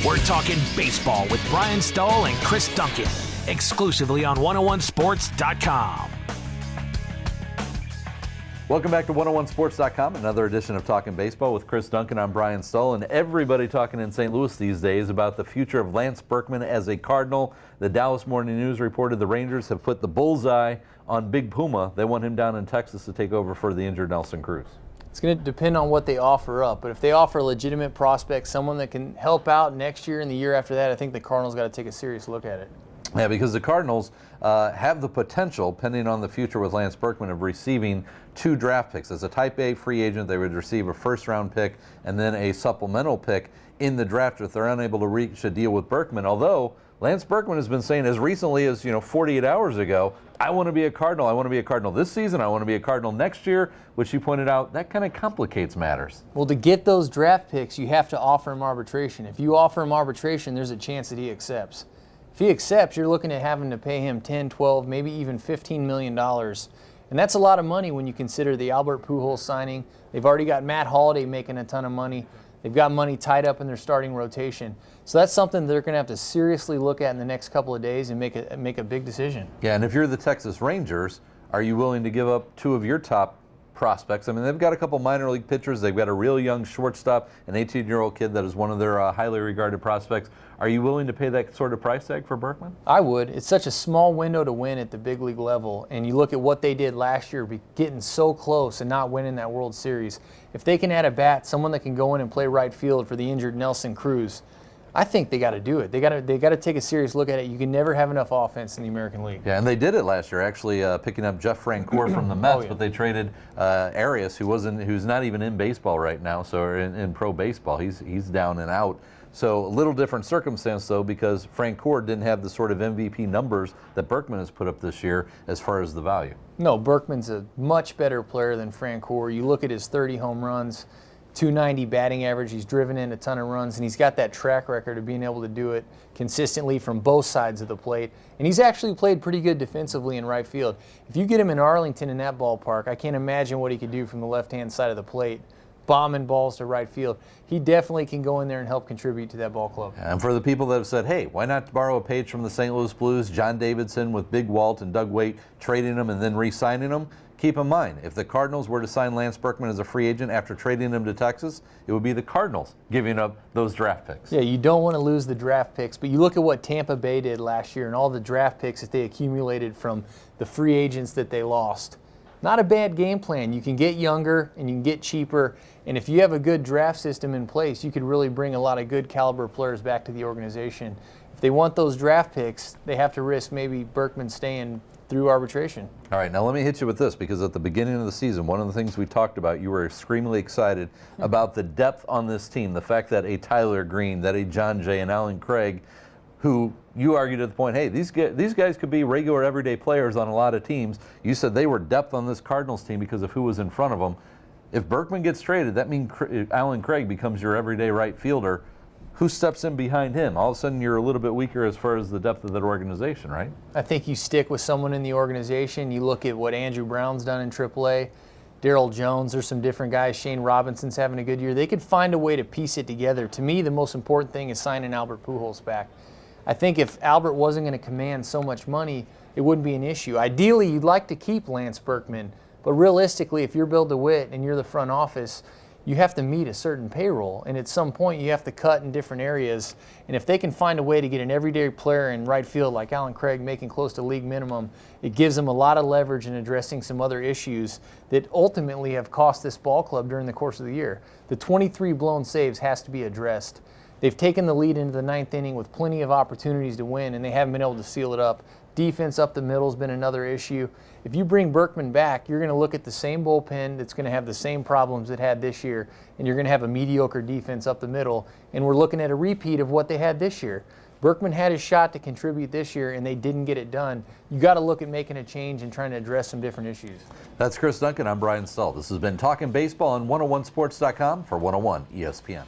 We're talking baseball with Brian Stoll and Chris Duncan, exclusively on 101sports.com. Welcome back to 101sports.com, another edition of Talking Baseball with Chris Duncan. I'm Brian Stoll, and everybody talking in St. Louis these days about the future of Lance Berkman as a Cardinal. The Dallas Morning News reported the Rangers have put the bullseye on Big Puma. They want him down in Texas to take over for the injured Nelson Cruz. It's going to depend on what they offer up, but if they offer a legitimate prospect, someone that can help out next year and the year after that, I think the Cardinals got to take a serious look at it. Yeah, because the Cardinals have the potential, pending on the future with Lance Berkman, of receiving 2 draft picks. As a Type A free agent, they would receive a first-round pick and then a supplemental pick in the draft if they're unable to reach a deal with Berkman. Although Lance Berkman has been saying as recently as 48 hours ago, I want to be a Cardinal. I want to be a Cardinal this season. I want to be a Cardinal next year, which you pointed out, that kind of complicates matters. Well, to get those draft picks, you have to offer him arbitration. If you offer him arbitration, there's a chance that he accepts. If he accepts, you're looking at having to pay him $10, $12, maybe even $15 million. And that's a lot of money when you consider the Albert Pujols signing. They've already got Matt Holliday making a ton of money. They've got money tied up in their starting rotation. So that's something they're going to have to seriously look at in the next couple of days and make a big decision. Yeah, and if you're the Texas Rangers, are you willing to give up 2 of your top prospects? I mean, they've got a couple minor league pitchers. They've got a real young shortstop, an 18-year-old kid that is one of their highly regarded prospects. Are you willing to pay that sort of price tag for Berkman? I would. It's such a small window to win at the big league level, and you look at what they did last year, getting so close and not winning that World Series. If they can add a bat, someone that can go in and play right field for the injured Nelson Cruz, I think they got to do it. They got to take a serious look at it. You can never have enough offense in the American League. Yeah, and they did it last year, actually picking up Jeff Francoeur from the Mets, but they traded Arias, who's not even in baseball right now, so in pro baseball. He's down and out. So a little different circumstance, though, because Francoeur didn't have the sort of MVP numbers that Berkman has put up this year as far as the value. No, Berkman's a much better player than Francoeur. You look at his 30 home runs, 290 batting average. He's driven in a ton of runs, and he's got that track record of being able to do it consistently from both sides of the plate. And he's actually played pretty good defensively in right field. If you get him in Arlington in that ballpark, I can't imagine what he could do from the left-hand side of the plate, bombing balls to right field. He definitely can go in there and help contribute to that ball club. And for the people that have said, hey, why not borrow a page from the St. Louis Blues, John Davidson with Big Walt and Doug Waite trading him and then re-signing him? Keep in mind, if the Cardinals were to sign Lance Berkman as a free agent after trading him to Texas, it would be the Cardinals giving up those draft picks. Yeah, you don't want to lose the draft picks, but you look at what Tampa Bay did last year and all the draft picks that they accumulated from the free agents that they lost. Not a bad game plan. You can get younger and you can get cheaper, and if you have a good draft system in place, you could really bring a lot of good caliber players back to the organization. If they want those draft picks, they have to risk maybe Berkman staying through arbitration. All right, now let me hit you with this, because at the beginning of the season, one of the things we talked about, you were extremely excited about the depth on this team, the fact that a Tyler Green, that a John Jay, and Alan Craig, who you argued at the point, hey, these guys could be regular everyday players on a lot of teams. You said they were depth on this Cardinals team because of who was in front of them. If Berkman gets traded, that means Alan Craig becomes your everyday right fielder. Who steps in behind him? All of a sudden, you're a little bit weaker as far as the depth of that organization, right? I think you stick with someone in the organization. You look at what Andrew Brown's done in AAA, Darryl Jones, there's some different guys. Shane Robinson's having a good year. They could find a way to piece it together. To me, the most important thing is signing Albert Pujols back. I think if Albert wasn't going to command so much money, it wouldn't be an issue. Ideally, you'd like to keep Lance Berkman, but realistically, if you're Bill DeWitt and you're the front office, you have to meet a certain payroll, and at some point you have to cut in different areas. And if they can find a way to get an everyday player in right field like Alan Craig making close to league minimum, it gives them a lot of leverage in addressing some other issues that ultimately have cost this ball club during the course of the year. The 23 blown saves has to be addressed. They've taken the lead into the 9th inning with plenty of opportunities to win, and they haven't been able to seal it up. Defense up the middle has been another issue. If you bring Berkman back, you're going to look at the same bullpen that's going to have the same problems it had this year, and you're going to have a mediocre defense up the middle, and we're looking at a repeat of what they had this year. Berkman had his shot to contribute this year, and they didn't get it done. You got to look at making a change and trying to address some different issues. That's Chris Duncan. I'm Brian Stoll. This has been Talking Baseball on 101sports.com for 101 ESPN.